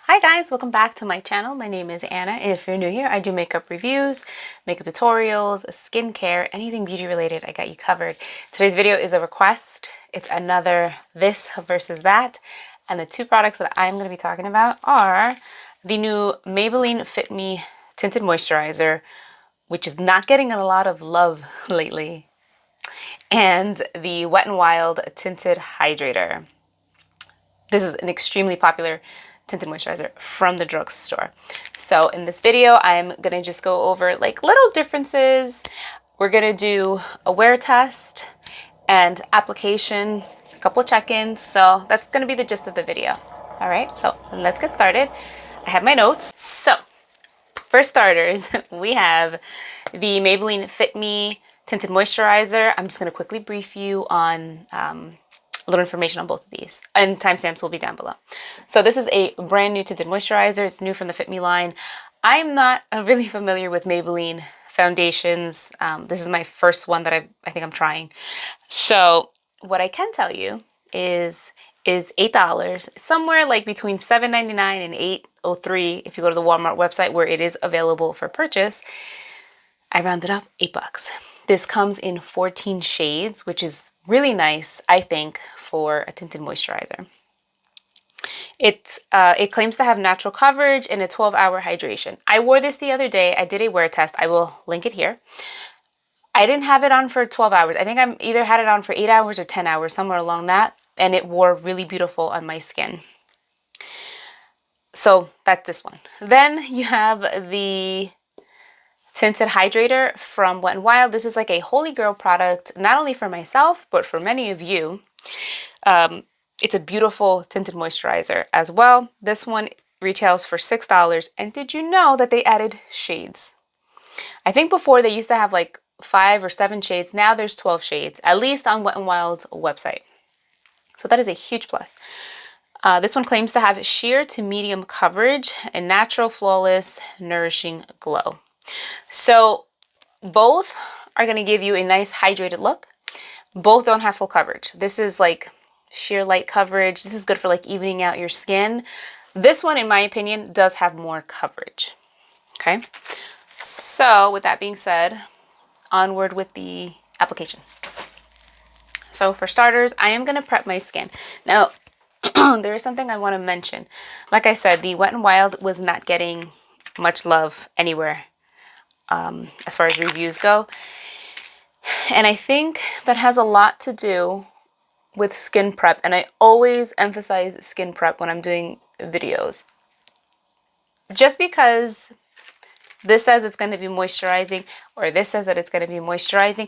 Hi guys, welcome back to my channel. My name is Anna. If you're new here, I do makeup reviews, makeup tutorials, skincare, anything beauty related, I got you covered. Today's video is a request. It's another this versus that. And the two products that I'm going to be talking about are the new Maybelline Fit Me Tinted Moisturizer, which is not getting a lot of love lately, and the Wet n Wild Tinted Hydrator. This is an extremely popular tinted moisturizer from the drugstore. So in this video, I'm gonna just go over like little differences. We're gonna do a wear test and application, a couple of check-ins. So that's gonna be the gist of the video. All right, so let's get started. I have my notes. So for starters, we have the Maybelline Fit Me Tinted Moisturizer. I'm just gonna quickly brief you on a little information on both of these, and timestamps will be down below. So this is a brand new tinted moisturizer. It's new from the Fit Me line. I'm not really familiar with Maybelline foundations. This is my first one that I think I'm trying. So what I can tell you is $8, somewhere like between $7.99 and $8.03 if you go to the Walmart website where it is available for purchase. I rounded up $8. This comes in 14 shades, which is really nice, I think, for a tinted moisturizer. It claims to have natural coverage and a 12-hour hydration. I wore this the other day. I did a wear test. I will link it here. I didn't have it on for 12 hours. I think I either had it on for 8 hours or 10 hours, somewhere along that, and it wore really beautiful on my skin. So that's this one. Then you have the Tinted Hydrator from Wet n Wild. This is like a holy grail product, not only for myself, but for many of you. It's a beautiful tinted moisturizer as well. This one retails for $6. And did you know that they added shades? I think before they used to have like 5 or 7 shades. Now there's 12 shades, at least on Wet n Wild's website. So that is a huge plus. This one claims to have sheer to medium coverage and natural, flawless, nourishing glow. So both are going to give you a nice hydrated look. Both don't have full coverage. This is like sheer light coverage. This is good for like evening out your skin. This one, in my opinion, does have more coverage. Okay. So with that being said, onward with the application. So for starters, I am going to prep my skin. Now, there is something I want to mention. Like I said, the Wet n Wild was not getting much love anywhere as far as reviews go. And I think that has a lot to do with skin prep. And I always emphasize skin prep when I'm doing videos. Just because this says it's going to be moisturizing or this says that it's going to be moisturizing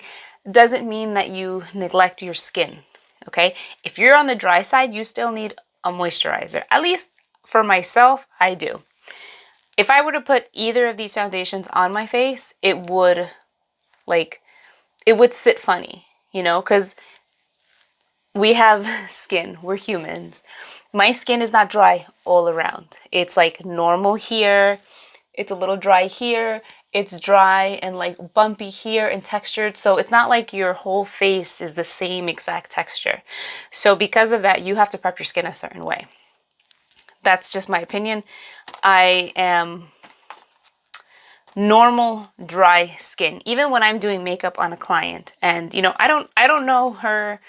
doesn't mean that you neglect your skin. Okay? If you're on the dry side, you still need a moisturizer. At least for myself, I do. If I were to put either of these foundations on my face, it would sit funny, you know, because we have skin, we're humans. My skin is not dry all around. It's like normal here, it's a little dry here, it's dry and like bumpy here and textured. So it's not like your whole face is the same exact texture. So because of that, you have to prep your skin a certain way. That's just my opinion. I am normal dry skin, even when I'm doing makeup on a client. And you know, I don't know her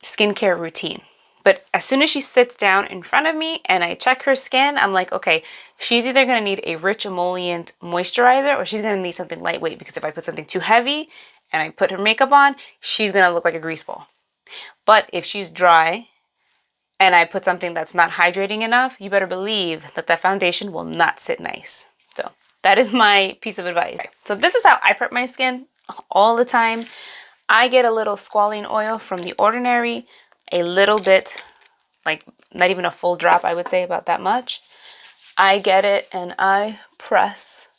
skincare routine, but as soon as she sits down in front of me and I check her skin, I'm like, okay, she's either going to need a rich emollient moisturizer or she's going to need something lightweight, because if I put something too heavy and I put her makeup on, she's going to look like a grease ball. But if she's dry and I put something that's not hydrating enough, you better believe that that foundation will not sit nice. So that is my piece of advice. So this is how I prep my skin all the time. I get a little squalene oil from The Ordinary, a little bit, like not even a full drop, I would say about that much. I get it and I press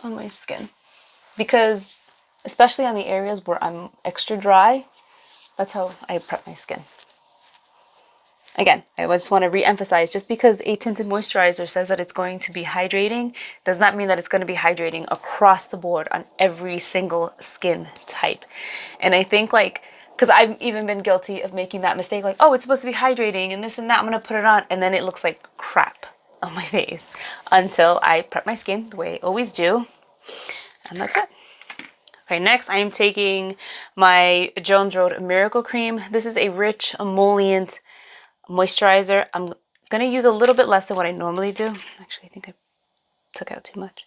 on my skin, because especially on the areas where I'm extra dry, that's how I prep my skin. Again, I just want to re-emphasize, just because a tinted moisturizer says that it's going to be hydrating does not mean that it's going to be hydrating across the board on every single skin type. And I think because I've even been guilty of making that mistake, like, oh, it's supposed to be hydrating and this and that, I'm going to put it on, and then it looks like crap. on my face until I prep my skin the way I always do. And that's it. Okay, next I am taking my Jones Road Miracle Cream. This is a rich emollient moisturizer. I'm gonna use a little bit less than what I normally do. Actually, I think I took out too much.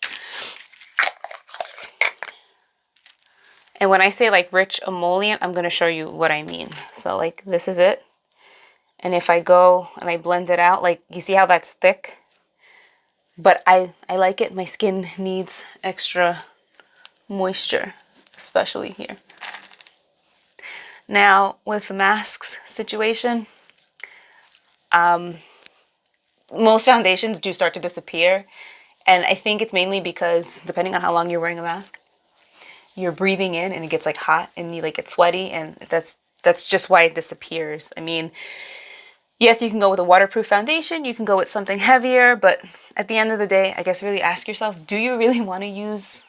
And when I say like rich emollient, I'm gonna show you what I mean. So like this is it. And if I go and I blend it out, like you see how that's thick? But I like it. My skin needs extra moisture, especially here. Now with the masks situation, most foundations do start to disappear. And I think it's mainly because depending on how long you're wearing a mask, you're breathing in and it gets like hot and you like get sweaty, and that's just why it disappears. I mean, yes, you can go with a waterproof foundation, you can go with something heavier, but at the end of the day, I guess really ask yourself, do you really want to use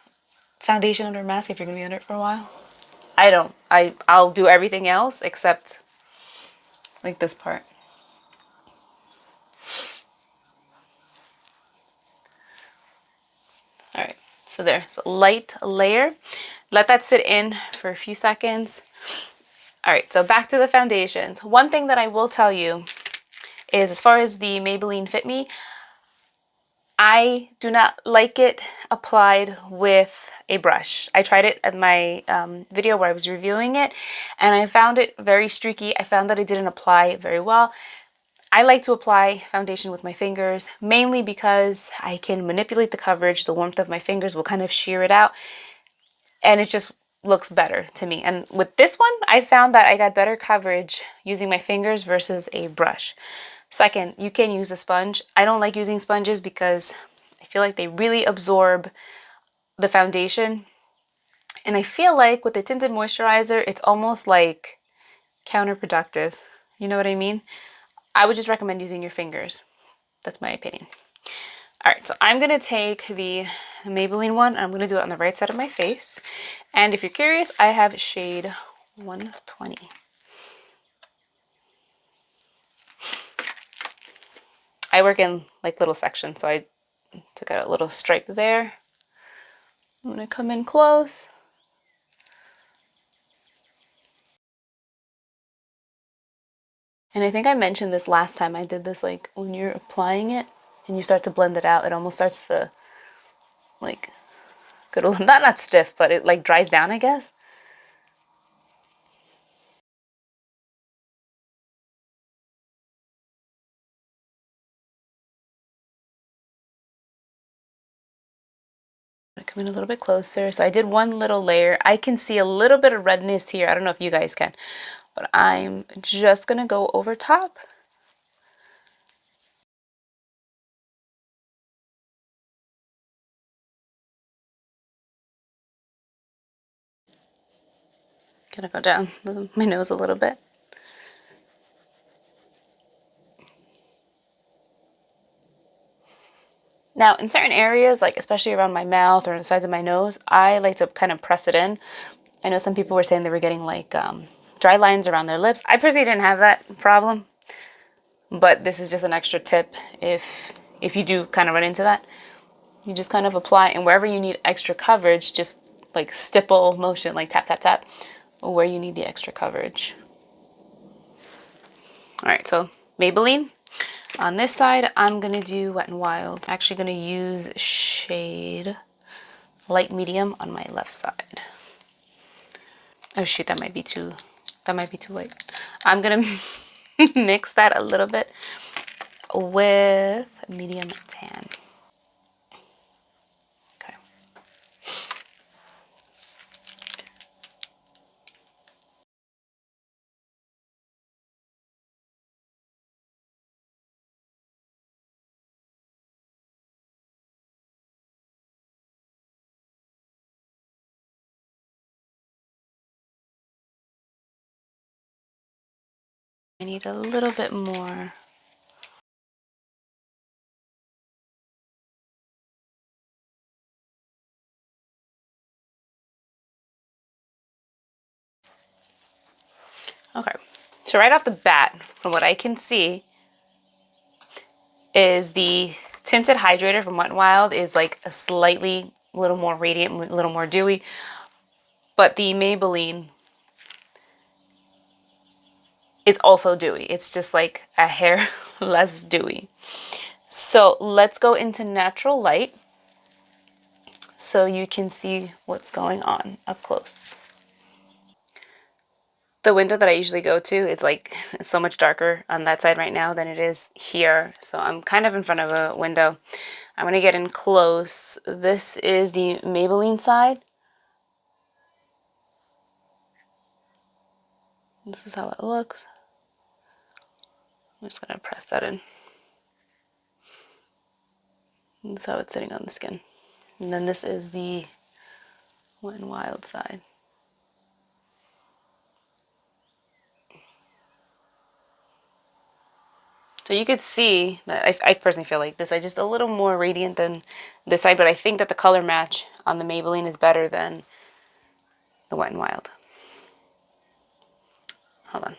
foundation under a mask if you're going to be under it for a while? I don't. I'll do everything else except like this part. All right, so there's a light layer. Let that sit in for a few seconds. All right, so back to the foundations. One thing that I will tell you is as far as the Maybelline Fit Me, I do not like it applied with a brush. I tried it at my video where I was reviewing it, and I found it very streaky. I found that it didn't apply very well. I like to apply foundation with my fingers, mainly because I can manipulate the coverage. The warmth of my fingers will kind of sheer it out, and it just looks better to me. And with this one, I found that I got better coverage using my fingers versus a brush. Second, you can use a sponge. I don't like using sponges because I feel like they really absorb the foundation. And I feel like with the Tinted Moisturizer, it's almost like counterproductive. You know what I mean? I would just recommend using your fingers. That's my opinion. All right, so I'm gonna take the Maybelline one. I'm gonna do it on the right side of my face. And if you're curious, I have shade 120. I work in like little sections, so I took out a little stripe there. I'm gonna come in close. And I think I mentioned this last time I did this, like when you're applying it and you start to blend it out, it almost starts to like get a little, not stiff, but it like dries down, I guess. I'm gonna come in a little bit closer. So I did one little layer. I can see a little bit of redness here. I don't know if you guys can, but I'm just gonna go over top. Gonna go down my nose a little bit. Now, in certain areas, like especially around my mouth or on the sides of my nose, I like to kind of press it in. I know some people were saying they were getting like dry lines around their lips. I personally didn't have that problem, but this is just an extra tip if you do kind of run into that. You just kind of apply, and wherever you need extra coverage, just like stipple motion, like tap, tap, tap, where you need the extra coverage. All right, so Maybelline. On this side, I'm gonna do Wet n Wild. I'm actually gonna use shade light medium on my left side. Oh shoot, that might be too light. I'm gonna mix that a little bit with medium tan. Okay. I need a little bit more. Okay. So right off the bat, from what I can see, is the Tinted Hydrator from Wetnwild is like a slightly, a little more radiant, a little more dewy. But the Maybelline is also dewy. It's just like a hair less dewy. So let's go into natural light so you can see what's going on up close. The window that I usually go to is like, it's so much darker on that side right now than it is here. So I'm kind of in front of a window. I'm gonna get in close. This is the Maybelline side. This is how it looks. I'm just gonna press that in. That's how it's sitting on the skin. And then this is the Wet n Wild side. So you could see that I personally feel like this side just a little more radiant than this side, but I think that the color match on the Maybelline is better than the Wet n Wild. Hold on.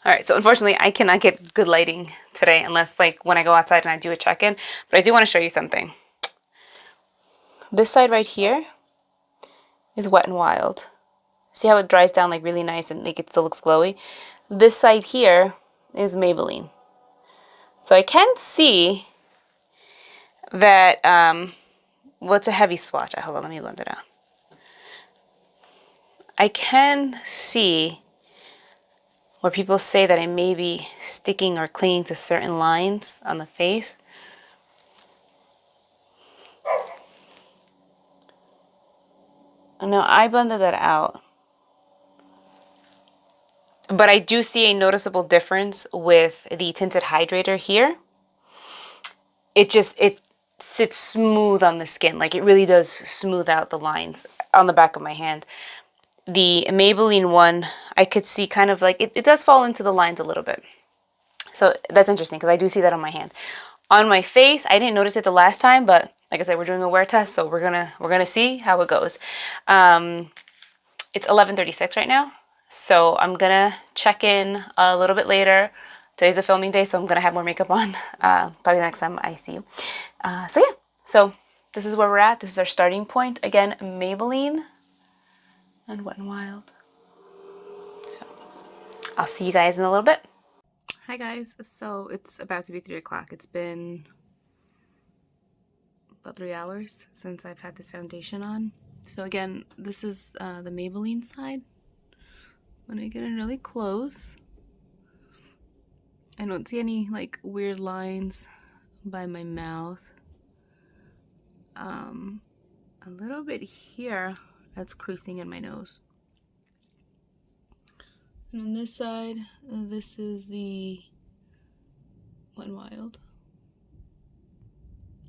All right, so unfortunately I cannot get good lighting today unless like when I go outside and I do a check-in, but I do want to show you something. This side right here is Wet n Wild. See how it dries down like really nice and like it still looks glowy? This side here is Maybelline. So I can see that, well, it's a heavy swatch. Hold on, let me blend it out. I can see where people say that it may be sticking or clinging to certain lines on the face. No, I blended that out. But I do see a noticeable difference with the Tinted Hydrator here. It sits smooth on the skin. Like it really does smooth out the lines on the back of my hand. The Maybelline one, I could see kind of like, it does fall into the lines a little bit. So that's interesting because I do see that on my hand. On my face, I didn't notice it the last time, but like I said, we're doing a wear test, so we're gonna see how it goes. It's 11:36 right now, so I'm gonna check in a little bit later. Today's a filming day, so I'm gonna have more makeup on. Probably next time I see you. So yeah, so this is where we're at. This is our starting point. Again, Maybelline and Wet n Wild. So I'll see you guys in a little bit. Hi guys, so it's about to be 3 o'clock. It's been about 3 hours since I've had this foundation on. So again, this is the Maybelline side. When I get in really close, I don't see any like weird lines by my mouth. A little bit here that's creasing in my nose. And on this side, this is the Wet n Wild.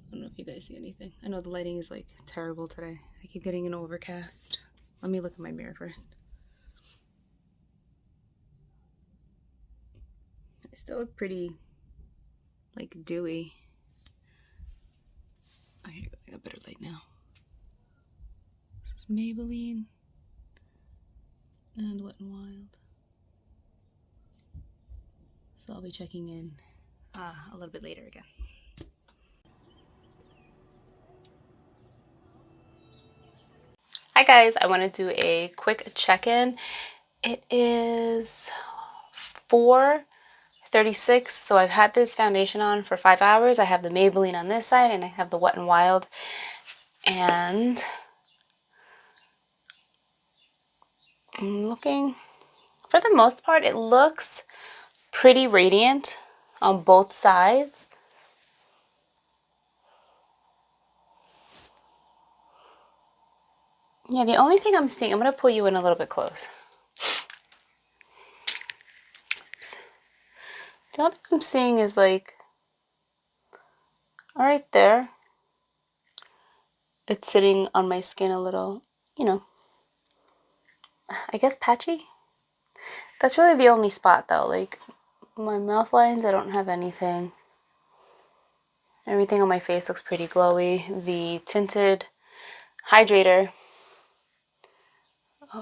I don't know if you guys see anything. I know the lighting is like terrible today. I keep getting an overcast. Let me look in my mirror first. I still look pretty like dewy. Oh, here you go. I got better light now. This is Maybelline and Wet n Wild. So I'll be checking in a little bit later again. Hi guys, I want to do a quick check-in. It is 4:36, so I've had this foundation on for 5 hours. I have the Maybelline on this side and I have the Wet n Wild. And I'm looking, for the most part, it looks pretty radiant on both sides. Yeah, the only thing I'm seeing, I'm going to pull you in a little bit close. Oops. The only thing I'm seeing is like, right there, it's sitting on my skin a little, you know, I guess patchy. That's really the only spot though. Like my mouth lines, I don't have anything. Everything on my face looks pretty glowy. The Tinted Hydrator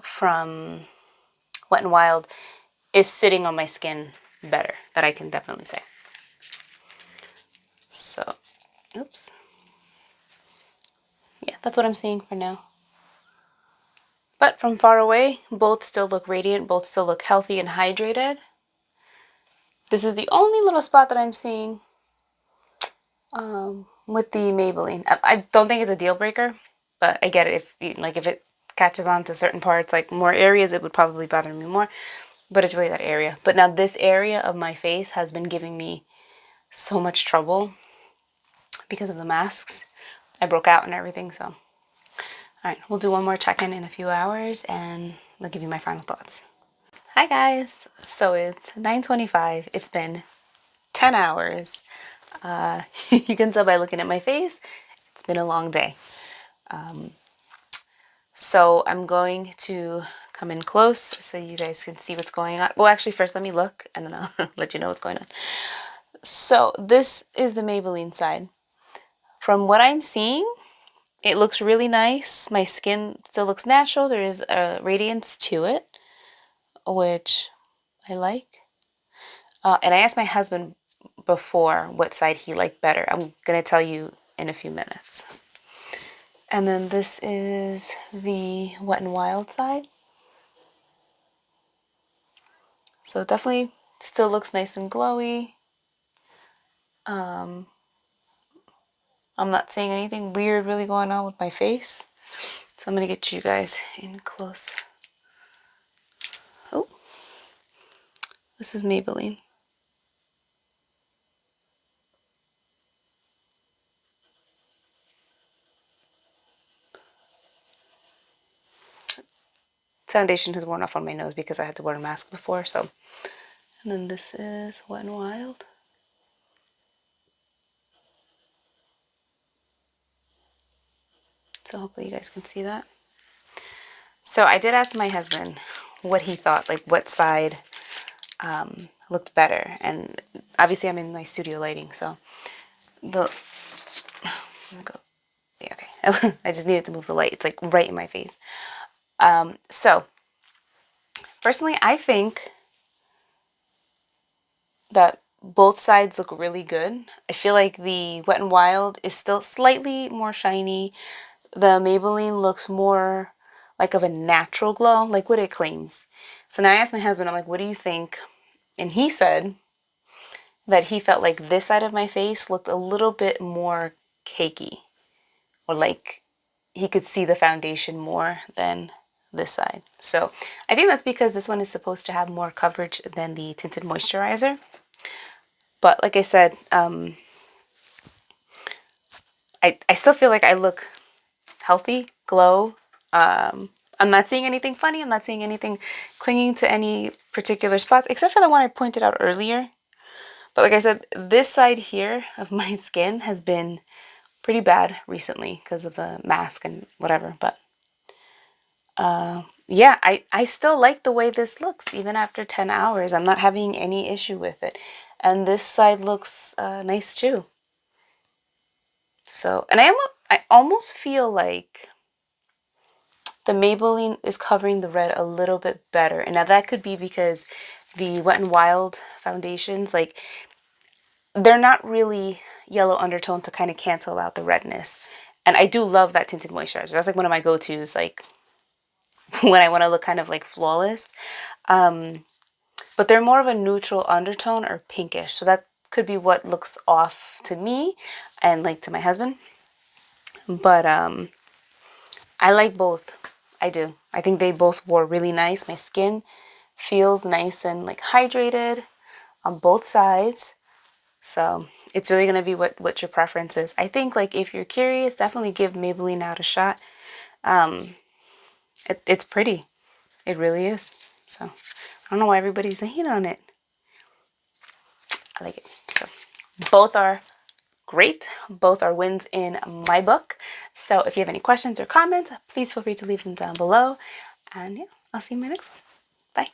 from Wet n Wild is sitting on my skin better. That I can definitely say. Oops. Yeah, that's what I'm seeing for now. But from far away, both still look radiant, both still look healthy and hydrated. This is the only little spot that I'm seeing with the Maybelline. I don't think it's a deal breaker, but I get it. If it catches on to certain parts, like more areas, it would probably bother me more. But it's really that area. But now this area of my face has been giving me so much trouble because of the masks. I broke out and everything, so. Alright, we'll do one more check-in in a few hours and I'll give you my final thoughts. Hi guys! So it's 9:25. It's been 10 hours. You can tell by looking at my face, it's been a long day. So I'm going to come in close so you guys can see what's going on. Well, actually, first let me look and then I'll let you know what's going on. So this is the Maybelline side. From what I'm seeing, it looks really nice. My skin still looks natural. There is a radiance to it, which I like. And I asked my husband before what side he liked better. I'm going to tell you in a few minutes. And then this is the Wet n Wild side. So definitely still looks nice and glowy. I'm not seeing anything weird really going on with my face. So I'm going to get you guys in close. Oh, this is Maybelline. Foundation has worn off on my nose because I had to wear a mask before. So, and then this is Wet n Wild. So hopefully you guys can see that. So I did ask my husband what he thought, like what side looked better. And obviously I'm in my studio lighting, so the, yeah, okay. I just needed to move the light. It's like right in my face. So personally, I think that both sides look really good. I feel like the Wet n Wild is still slightly more shiny. The Maybelline looks more like of a natural glow, like what it claims. So now I asked my husband, I'm like, what do you think? And he said that he felt like this side of my face looked a little bit more cakey, or like he could see the foundation more than this side. So I think that's because this one is supposed to have more coverage than the Tinted Moisturizer. But like I said, I still feel like I look healthy, glow. I'm not seeing anything funny. I'm not seeing anything clinging to any particular spots, except for the one I pointed out earlier. But like I said, this side here of my skin has been pretty bad recently because of the mask and whatever. But yeah, I still like the way this looks even after 10 hours. I'm not having any issue with it. And this side looks nice too. So, and I almost feel like the Maybelline is covering the red a little bit better. And now that could be because the Wet n Wild foundations, like, they're not really yellow undertone to kind of cancel out the redness. And I do love that tinted moisturizer. That's like one of my go-tos, like when I want to look kind of like flawless. But they're more of a neutral undertone or pinkish. So that could be what looks off to me and like to my husband. But I like both. I do. I think they both wore really nice. My skin feels nice and like hydrated on both sides. So it's really going to be what your preference is. I think like if you're curious, definitely give Maybelline out a shot. It's pretty. It really is. So I don't know why everybody's hating on it. I like it. So both are great. Both are wins in my book. So if you have any questions or comments, please feel free to leave them down below. And yeah, I'll see you in my next one. Bye.